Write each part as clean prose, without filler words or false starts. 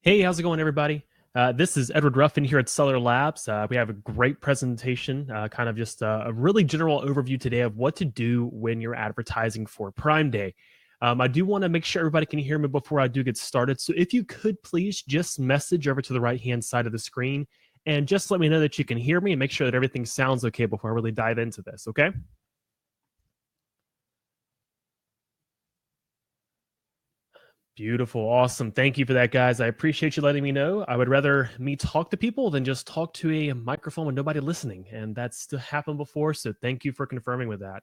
Hey, how's it going, everybody? This is Edward Ruffin here at Seller Labs. We have a great presentation, kind of just a really general overview today of what to do when you're advertising for Prime Day. I do want to make sure everybody can hear me before I do get started. So if you could please just message over to the right-hand side of the screen and just let me know that you can hear me and make sure that everything sounds okay before I really dive into this, okay? Beautiful. Awesome. Thank you for that, guys. I appreciate you letting me know. I would rather me talk to people than just talk to a microphone with nobody listening. And that's happened before. So thank you for confirming with that.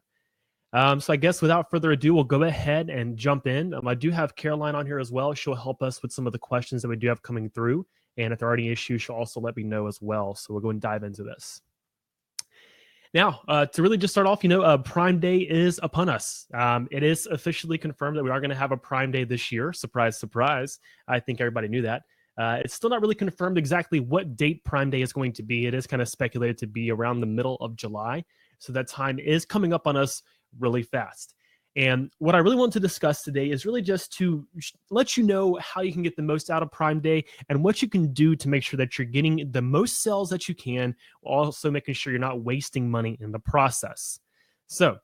So I guess without further ado, we'll go ahead and jump in. I do have Caroline on here as well. She'll help us with some of the questions that we do have coming through. And if there are any issues, she'll also let me know as well. So we'll go and dive into this. Now, to really just start off, Prime Day is upon us. It is officially confirmed that we are going to have a Prime Day this year. Surprise, surprise. I think everybody knew that. It's still not really confirmed exactly what date Prime Day is going to be. It is kind of speculated to be around the middle of July. So that time is coming up on us really fast. And what I really want to discuss today is really just to let you know how you can get the most out of Prime Day and what you can do to make sure that you're getting the most sales that you can, while also making sure you're not wasting money in the process. So,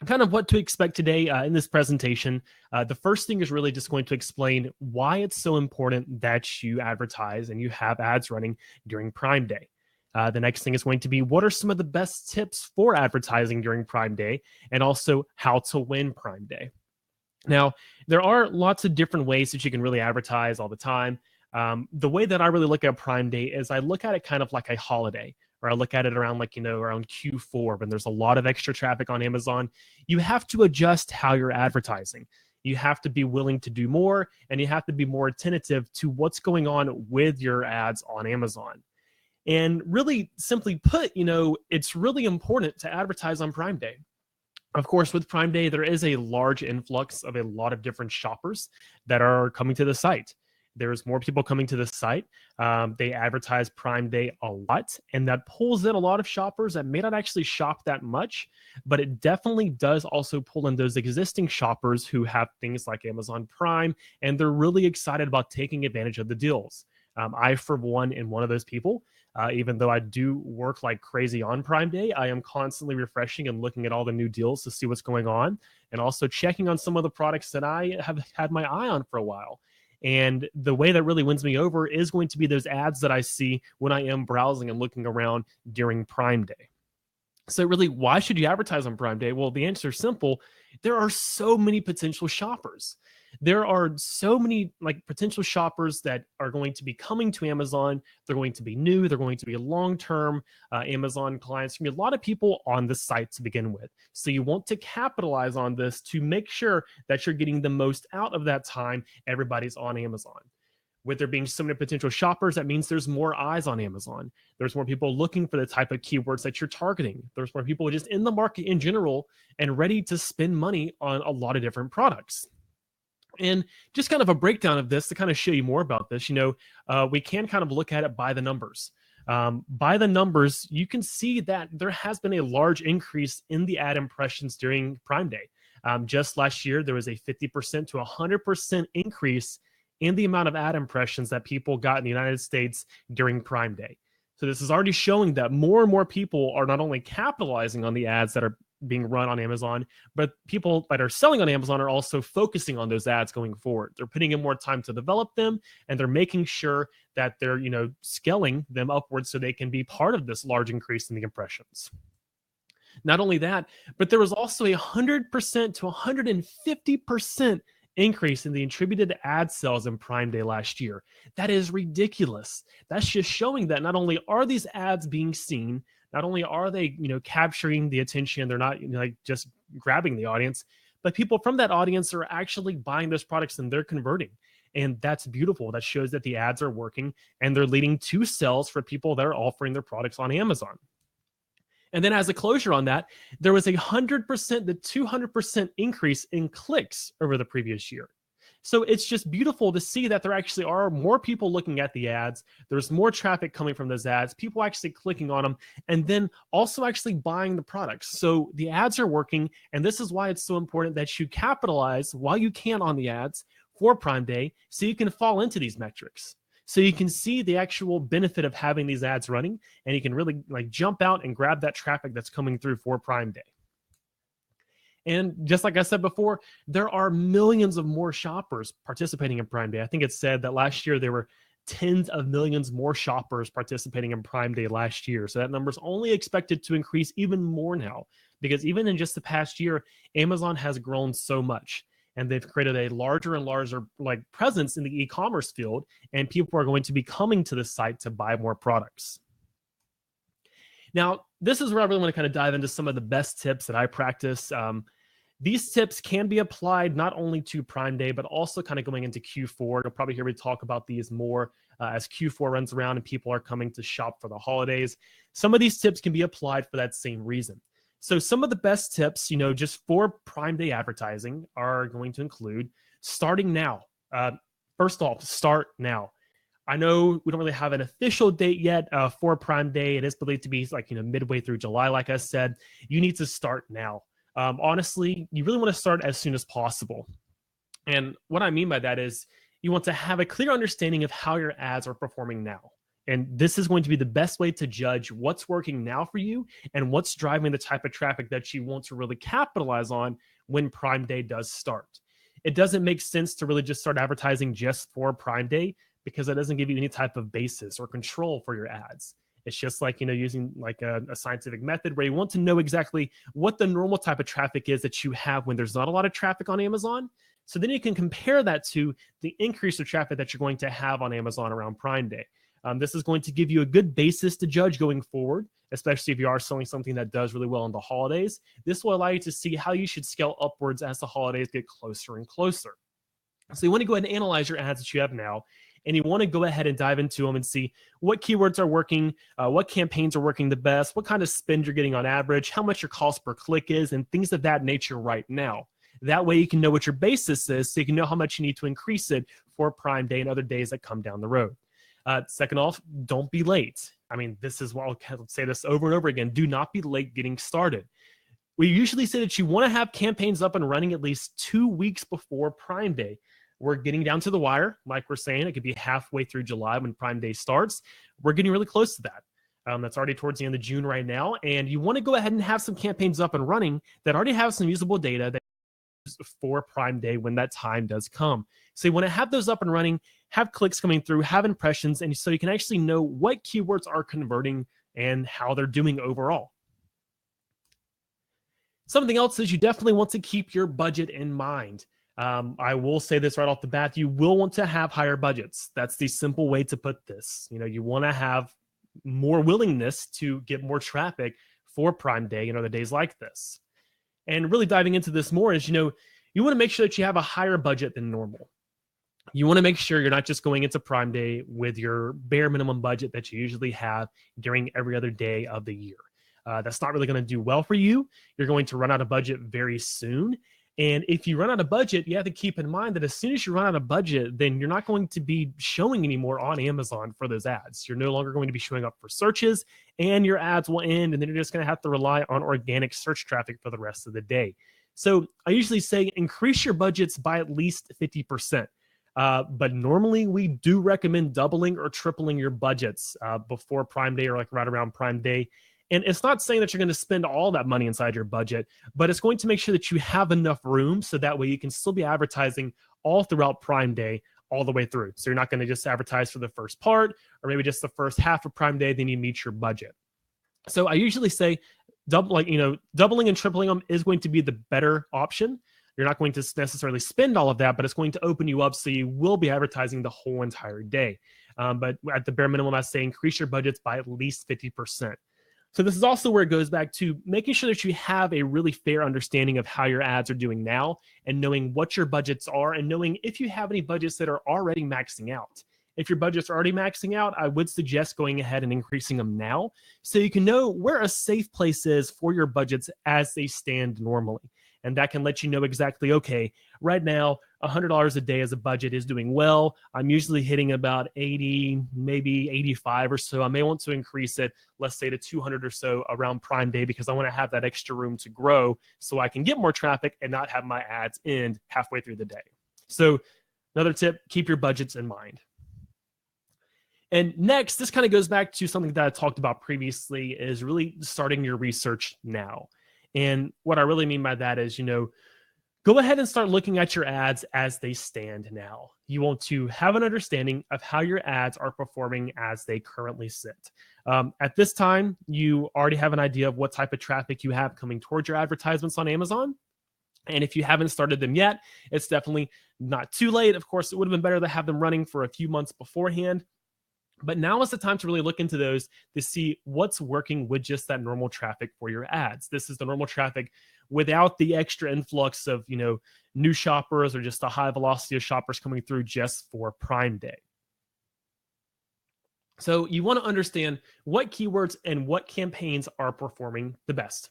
kind of what to expect today in this presentation. The first thing is really just going to explain why it's so important that you advertise and you have ads running during Prime Day. The next thing is going to be what are some of the best tips for advertising during Prime Day, and also how to win Prime Day. Now, there are lots of different ways that you can really advertise all the time. The way that I really look at Prime Day is I look at it kind of like a holiday, or I look at it around around Q4 when there's a lot of extra traffic on Amazon. You have to adjust how you're advertising. You have to be willing to do more, and you have to be more attentive to what's going on with your ads on Amazon. And really simply put, it's really important to advertise on Prime Day. Of course, with Prime Day, there is a large influx of a lot of different shoppers that are coming to the site. There's more people coming to the site. They advertise Prime Day a lot, and that pulls in a lot of shoppers that may not actually shop that much, but it definitely does also pull in those existing shoppers who have things like Amazon Prime, and they're really excited about taking advantage of the deals. I, for one, am one of those people. Even though I do work like crazy on Prime Day, I am constantly refreshing and looking at all the new deals to see what's going on, and also checking on some of the products that I have had my eye on for a while. And the way that really wins me over is going to be those ads that I see when I am browsing and looking around during Prime Day. So really, why should you advertise on Prime Day? Well, the answer is simple. There are so many potential shoppers. There are so many potential shoppers that are going to be coming to Amazon. They're going to be new. They're going to be long-term Amazon clients. There's going to be a lot of people on the site to begin with. So you want to capitalize on this to make sure that you're getting the most out of that time everybody's on Amazon. With there being so many potential shoppers, that means there's more eyes on Amazon. There's more people looking for the type of keywords that you're targeting. There's more people just in the market in general and ready to spend money on a lot of different products. And just kind of a breakdown of this to kind of show you more about this, we can kind of look at it by the numbers. By the numbers, you can see that there has been a large increase in the ad impressions during Prime Day. Just last year, there was a 50% to 100% increase in the amount of ad impressions that people got in the United States during Prime Day. So this is already showing that more and more people are not only capitalizing on the ads that are being run on Amazon, but people that are selling on Amazon are also focusing on those ads going forward. They're putting in more time to develop them, and they're making sure that they're, scaling them upwards so they can be part of this large increase in the impressions. Not only that, but there was also 100% to 150% increase in the attributed ad sales in Prime Day last year. That is ridiculous. That's just showing that not only are these ads being seen, not only are they, capturing the attention, they're not just grabbing the audience, but people from that audience are actually buying those products and they're converting. And that's beautiful. That shows that the ads are working and they're leading to sales for people that are offering their products on Amazon. And then as a closure on that, there was 100% to 200% increase in clicks over the previous year. So it's just beautiful to see that there actually are more people looking at the ads. There's more traffic coming from those ads, people actually clicking on them, and then also actually buying the products. So the ads are working, and this is why it's so important that you capitalize while you can on the ads for Prime Day so you can fall into these metrics. So you can see the actual benefit of having these ads running, and you can really like jump out and grab that traffic that's coming through for Prime Day. And just like I said before, there are millions of more shoppers participating in Prime Day. I think it's said that last year there were tens of millions more shoppers participating in Prime Day last year. So that number is only expected to increase even more now, because even in just the past year, Amazon has grown so much, and they've created a larger and larger like presence in the e-commerce field, and people are going to be coming to the site to buy more products. Now, this is where I really want to kind of dive into some of the best tips that I practice. These tips can be applied not only to Prime Day, but also kind of going into Q4. You'll probably hear me talk about these more as Q4 runs around and people are coming to shop for the holidays. Some of these tips can be applied for that same reason. So some of the best tips, just for Prime Day advertising are going to include starting now. First off, start now. I know we don't really have an official date yet for Prime Day. It is believed to be like, midway through July, like I said. You need to start now. Honestly, you really want to start as soon as possible. And what I mean by that is you want to have a clear understanding of how your ads are performing now. And this is going to be the best way to judge what's working now for you and what's driving the type of traffic that you want to really capitalize on when Prime Day does start. It doesn't make sense to really just start advertising just for Prime Day, because it doesn't give you any type of basis or control for your ads. It's just like, using like a scientific method where you want to know exactly what the normal type of traffic is that you have when there's not a lot of traffic on Amazon. So then you can compare that to the increase of traffic that you're going to have on Amazon around Prime Day. This is going to give you a good basis to judge going forward, especially if you are selling something that does really well in the holidays. This will allow you to see how you should scale upwards as the holidays get closer and closer. So you want to go ahead and analyze your ads that you have now, and you want to go ahead and dive into them and see what keywords are working, what campaigns are working the best, what kind of spend you're getting on average, how much your cost per click is, and things of that nature right now. That way you can know what your basis is, so you can know how much you need to increase it for Prime Day and other days that come down the road. Second off, don't be late. I mean, this is why I'll say this over and over again. Do not be late getting started. We usually say that you want to have campaigns up and running at least 2 weeks before Prime Day. We're getting down to the wire. Like we're saying, it could be halfway through July when Prime Day starts. We're getting really close to that. That's already towards the end of June right now. And you want to go ahead and have some campaigns up and running that already have some usable data that for Prime Day when that time does come. So you want to have those up and running, have clicks coming through, have impressions, and so you can actually know what keywords are converting and how they're doing overall. Something else is you definitely want to keep your budget in mind. I will say this right off the bat, you will want to have higher budgets. That's the simple way to put this. You want to have more willingness to get more traffic for Prime Day, the days like this. And really diving into this more is, you want to make sure that you have a higher budget than normal. You want to make sure you're not just going into Prime Day with your bare minimum budget that you usually have during every other day of the year. That's not really going to do well for you. You're going to run out of budget very soon. And if you run out of budget, you have to keep in mind that as soon as you run out of budget, then you're not going to be showing anymore on Amazon for those ads. You're no longer going to be showing up for searches, and your ads will end, and then you're just going to have to rely on organic search traffic for the rest of the day. So I usually say increase your budgets by at least 50%. But normally we do recommend doubling or tripling your budgets before Prime Day or like right around Prime Day. And it's not saying that you're going to spend all that money inside your budget, but it's going to make sure that you have enough room so that way you can still be advertising all throughout Prime Day, all the way through. So you're not going to just advertise for the first part or maybe just the first half of Prime Day, then you meet your budget. So I usually say doubling and tripling them is going to be the better option. You're not going to necessarily spend all of that, but it's going to open you up so you will be advertising the whole entire day. But at the bare minimum, I say increase your budgets by at least 50%. So this is also where it goes back to making sure that you have a really fair understanding of how your ads are doing now and knowing what your budgets are and knowing if you have any budgets that are already maxing out. If your budgets are already maxing out, I would suggest going ahead and increasing them now so you can know where a safe place is for your budgets as they stand normally. And that can let you know exactly, okay, right now, $100 a day as a budget is doing well. I'm usually hitting about 80, maybe 85 or so. I may want to increase it, let's say to 200 or so around Prime Day because I want to have that extra room to grow so I can get more traffic and not have my ads end halfway through the day. So Another tip, keep your budgets in mind. And next, this kind of goes back to something that I talked about previously, is really starting your research now. And what I really mean by that is, go ahead and start looking at your ads as they stand now. You want to have an understanding of how your ads are performing as they currently sit. At this time, you already have an idea of what type of traffic you have coming towards your advertisements on Amazon. And if you haven't started them yet, it's definitely not too late. Of course, it would have been better to have them running for a few months beforehand. But now is the time to really look into those to see what's working with just that normal traffic for your ads. This is the normal traffic without the extra influx of, new shoppers or just a high velocity of shoppers coming through just for Prime Day. So you want to understand what keywords and what campaigns are performing the best.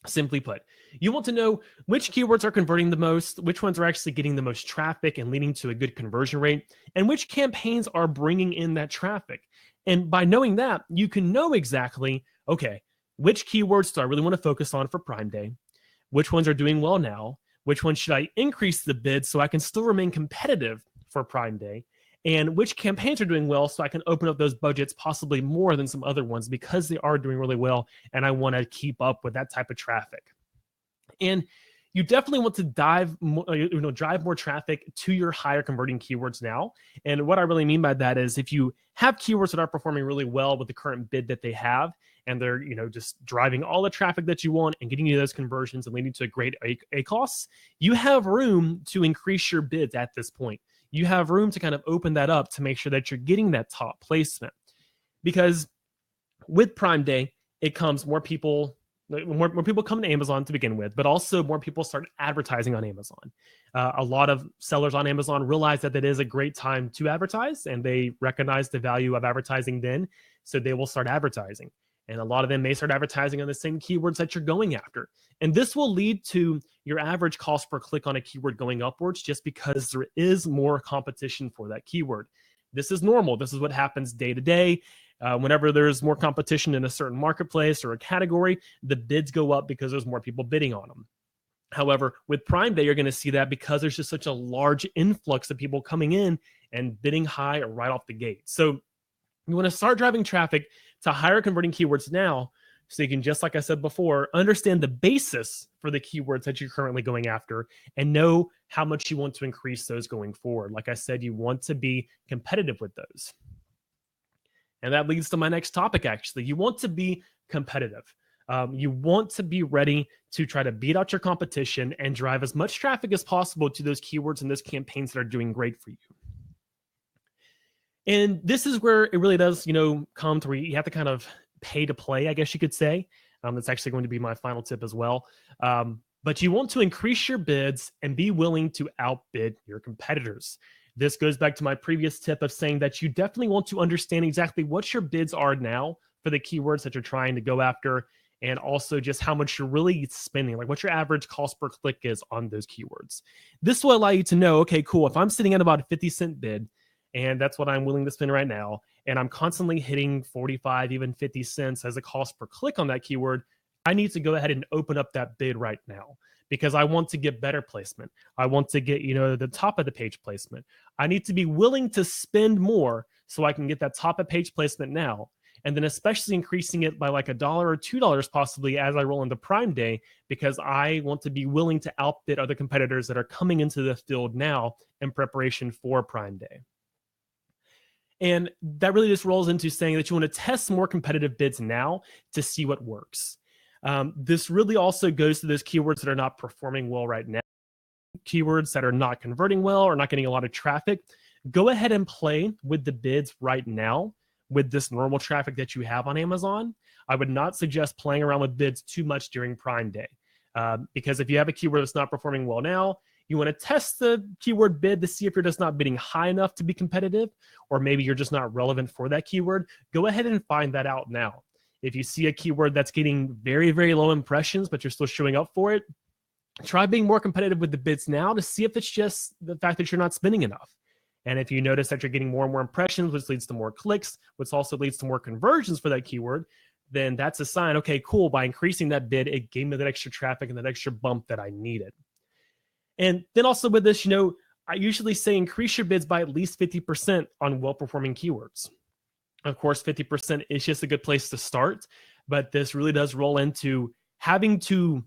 Simply put, you want to know which keywords are converting the most, which ones are actually getting the most traffic and leading to a good conversion rate, and which campaigns are bringing in that traffic. And by knowing that, you can know exactly, okay, which keywords do I really want to focus on for Prime Day? Which ones are doing well now? Which ones should I increase the bid so I can still remain competitive for Prime Day? And which campaigns are doing well so I can open up those budgets possibly more than some other ones because they are doing really well and I want to keep up with that type of traffic. And you definitely want to drive more traffic to your higher converting keywords now. And what I really mean by that is if you have keywords that are performing really well with the current bid that they have, and they're just driving all the traffic that you want and getting you those conversions and leading to a great ACoS, you have room to increase your bids at this point. You have room to kind of open that up to make sure that you're getting that top placement. Because with Prime Day, it comes more people come to Amazon to begin with, but also more people start advertising on Amazon. A lot of sellers on Amazon realize that it is a great time to advertise, and they recognize the value of advertising then, so they will start advertising. And a lot of them may start advertising on the same keywords that you're going after. And this will lead to your average cost per click on a keyword going upwards just because there is more competition for that keyword. This is normal. This is what happens day to day. Whenever there's more competition in a certain marketplace or a category, the bids go up because there's more people bidding on them. However, with Prime Day, you're going to see that because there's just such a large influx of people coming in and bidding high or right off the gate. So you want to start driving traffic to higher converting keywords now so you can, just like I said before, understand the basis for the keywords that you're currently going after and know how much you want to increase those going forward. Like I said, you want to be competitive with those. And that leads to my next topic, actually. You want to be competitive. You want to be ready to try to beat out your competition and drive as much traffic as possible to those keywords and those campaigns that are doing great for you. And this is where it really does, come to where you have to kind of pay to play, I guess you could say. That's actually going to be my final tip as well. But you want to increase your bids and be willing to outbid your competitors. This goes back to my previous tip of saying that you definitely want to understand exactly what your bids are now for the keywords that you're trying to go after, and also just how much you're really spending, like what your average cost per click is on those keywords. This will allow you to know, okay, cool, if I'm sitting at about a 50-cent bid, and that's what I'm willing to spend right now, and I'm constantly hitting 45, even 50 cents as a cost per click on that keyword, I need to go ahead and open up that bid right now because I want to get better placement. I want to get, the top of the page placement. I need to be willing to spend more so I can get that top of page placement now. And then especially increasing it by like $1 or $2 possibly as I roll into Prime Day, because I want to be willing to outbid other competitors that are coming into the field now in preparation for Prime Day. And that really just rolls into saying that you want to test more competitive bids now to see what works. This really also goes to those keywords that are not performing well right now, keywords that are not converting well or not getting a lot of traffic. Go ahead and play with the bids right now with this normal traffic that you have on Amazon. I would not suggest playing around with bids too much during Prime Day, because if you have a keyword that's not performing well now, you want to test the keyword bid to see if you're just not bidding high enough to be competitive, or maybe you're just not relevant for that keyword. Go ahead and find that out now. If you see a keyword that's getting very, very low impressions, but you're still showing up for it, try being more competitive with the bids now to see if it's just the fact that you're not spending enough. And if you notice that you're getting more and more impressions, which leads to more clicks, which also leads to more conversions for that keyword, then that's a sign, okay, cool, by increasing that bid, it gave me that extra traffic and that extra bump that I needed. And then also with this, I usually say increase your bids by at least 50% on well-performing keywords. Of course, 50% is just a good place to start, but this really does roll into having to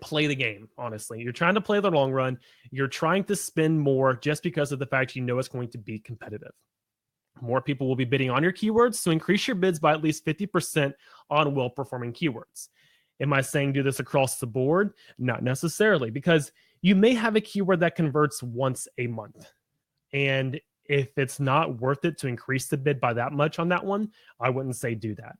play the game. Honestly, you're trying to play the long run. You're trying to spend more just because of the fact you know it's going to be competitive. More people will be bidding on your keywords, so increase your bids by at least 50% on well-performing keywords. Am I saying do this across the board? Not necessarily, because you may have a keyword that converts once a month. And if it's not worth it to increase the bid by that much on that one, I wouldn't say do that.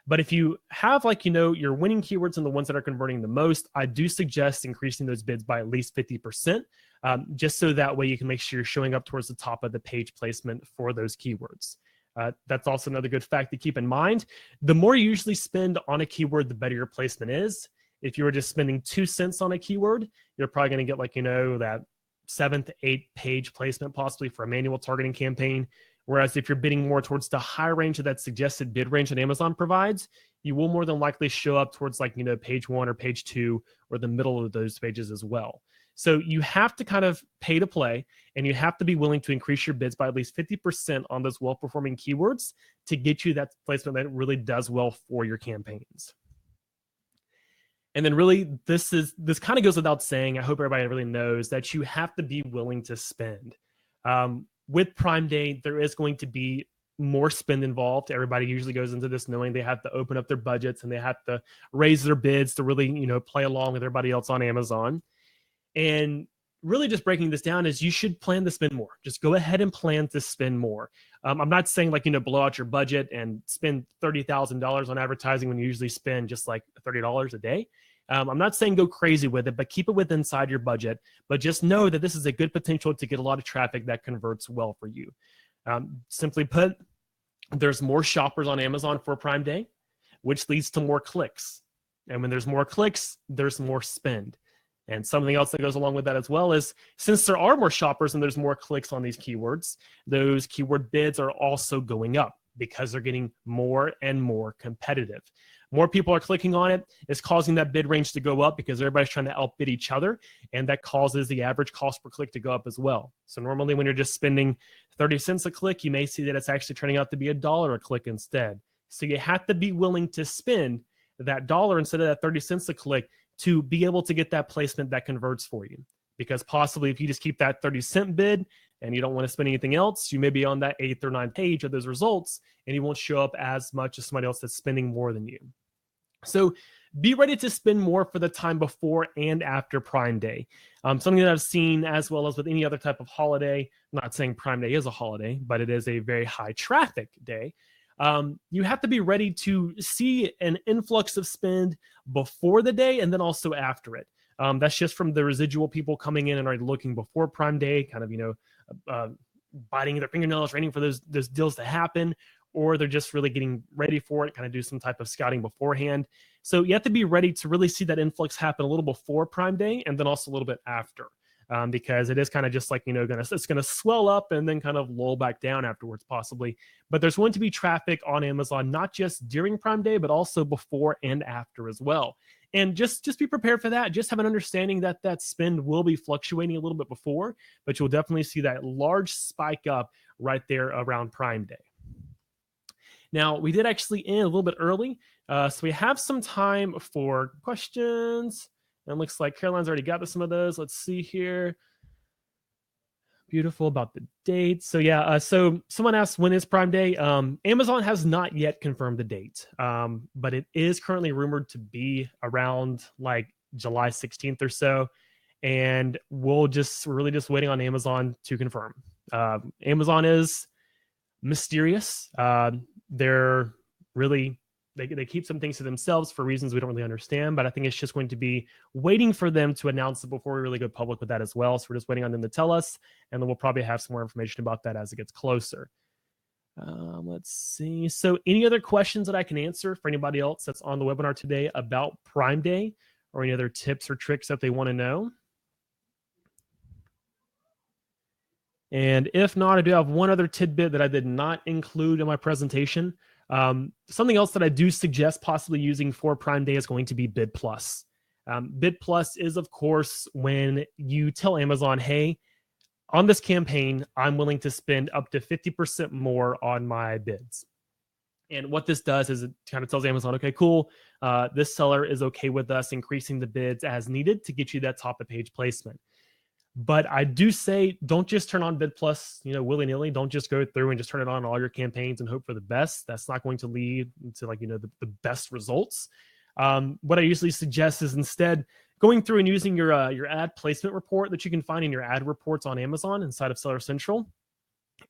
But if you have your winning keywords and the ones that are converting the most, I do suggest increasing those bids by at least 50%, just so that way you can make sure you're showing up towards the top of the page placement for those keywords. That's also another good fact to keep in mind. The more you usually spend on a keyword, the better your placement is. If you were just spending 2 cents on a keyword, you're probably going to get that 7th, 8th page placement possibly for a manual targeting campaign. Whereas if you're bidding more towards the high range of that suggested bid range that Amazon provides, you will more than likely show up towards page 1 or page 2 or the middle of those pages as well. So you have to kind of pay to play, and you have to be willing to increase your bids by at least 50% on those well-performing keywords to get you that placement that really does well for your campaigns. And then really, this kind of goes without saying. I hope everybody really knows that you have to be willing to spend. With Prime Day, there is going to be more spend involved. Everybody usually goes into this knowing they have to open up their budgets and they have to raise their bids to really, play along with everybody else on Amazon. And really just breaking this down is you should plan to spend more. Just go ahead and plan to spend more. I'm not saying blow out your budget and spend $30,000 on advertising when you usually spend just $30 a day. I'm not saying go crazy with it, but keep it inside your budget. But just know that this is a good potential to get a lot of traffic that converts well for you. Simply put, there's more shoppers on Amazon for Prime Day, which leads to more clicks. And when there's more clicks, there's more spend. And something else that goes along with that as well is since there are more shoppers and there's more clicks on these keywords, those keyword bids are also going up because they're getting more and more competitive. More people are clicking on it. It's causing that bid range to go up because everybody's trying to outbid each other, and that causes the average cost per click to go up as well. So normally when you're just spending 30 cents a click, you may see that it's actually turning out to be $1 a click instead. So you have to be willing to spend that dollar instead of that 30 cents a click to be able to get that placement that converts for you. Because possibly if you just keep that 30-cent bid and you don't want to spend anything else, you may be on that 8th or 9th page of those results and you won't show up as much as somebody else that's spending more than you. So be ready to spend more for the time before and after Prime Day. Something that I've seen as well as with any other type of holiday, I'm not saying Prime Day is a holiday, but it is a very high traffic day. You have to be ready to see an influx of spend before the day and then also after it. That's just from the residual people coming in and already looking before Prime Day, kind of, biting their fingernails, waiting for those deals to happen, or they're just really getting ready for it, kind of do some type of scouting beforehand. So you have to be ready to really see that influx happen a little before Prime Day and then also a little bit after. Because it is kind of just it's going to swell up and then kind of lull back down afterwards possibly. But there's going to be traffic on Amazon, not just during Prime Day, but also before and after as well. And just be prepared for that. Just have an understanding that that spend will be fluctuating a little bit before, but you'll definitely see that large spike up right there around Prime Day. Now, we did actually end a little bit early, so we have some time for questions. And it looks like Caroline's already got some of those. Let's see here. Beautiful about the date. So yeah, so someone asked, when is Prime Day? Amazon has not yet confirmed the date, but it is currently rumored to be around July 16th or so. And we're really just waiting on Amazon to confirm. Amazon is mysterious. They're really... They keep some things to themselves for reasons we don't really understand, but I think it's just going to be waiting for them to announce it before we really go public with that as well. So we're just waiting on them to tell us, and then we'll probably have some more information about that as it gets closer. Let's see. So any other questions that I can answer for anybody else that's on the webinar today about Prime Day, or any other tips or tricks that they want to know? And if not, I do have one other tidbit that I did not include in my presentation. Something else that I do suggest possibly using for Prime Day is going to be Bid Plus. Bid Plus is, of course, when you tell Amazon, hey, on this campaign, I'm willing to spend up to 50% more on my bids. And what this does is it kind of tells Amazon, okay, cool. This seller is okay with us increasing the bids as needed to get you that top of page placement. But I do say, don't just turn on Bid Plus, willy nilly. Don't just go through and just turn it on all your campaigns and hope for the best. That's not going to lead to the best results. What I usually suggest is instead going through and using your ad placement report that you can find in your ad reports on Amazon inside of Seller Central.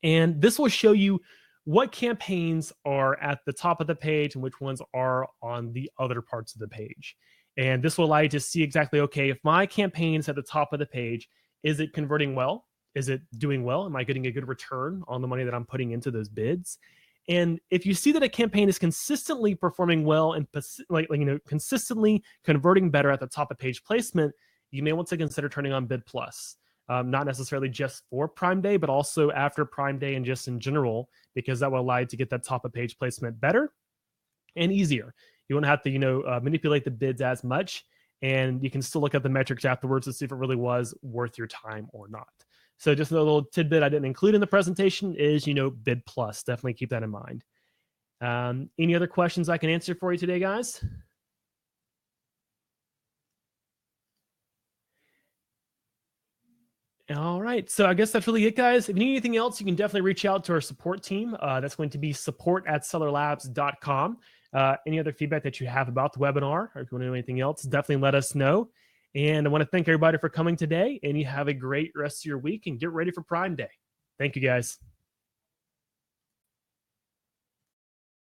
And this will show you what campaigns are at the top of the page and which ones are on the other parts of the page. And this will allow you to see exactly, okay, if my campaign is at the top of the page, is it converting well? Is it doing well? Am I getting a good return on the money that I'm putting into those bids? And if you see that a campaign is consistently performing well and consistently converting better at the top of page placement, you may want to consider turning on Bid Plus. Not necessarily just for Prime Day, but also after Prime Day and just in general, because that will allow you to get that top of page placement better and easier. You won't have to, manipulate the bids as much, and you can still look at the metrics afterwards to see if it really was worth your time or not. So just a little tidbit I didn't include in the presentation is, Bid Plus. Definitely keep that in mind. Any other questions I can answer for you today, guys? All right. So I guess that's really it, guys. If you need anything else, you can definitely reach out to our support team. That's going to be support@sellerlabs.com. Any other feedback that you have about the webinar, or if you want to know anything else, definitely let us know. And I want to thank everybody for coming today, and you have a great rest of your week and get ready for Prime Day. Thank you, guys.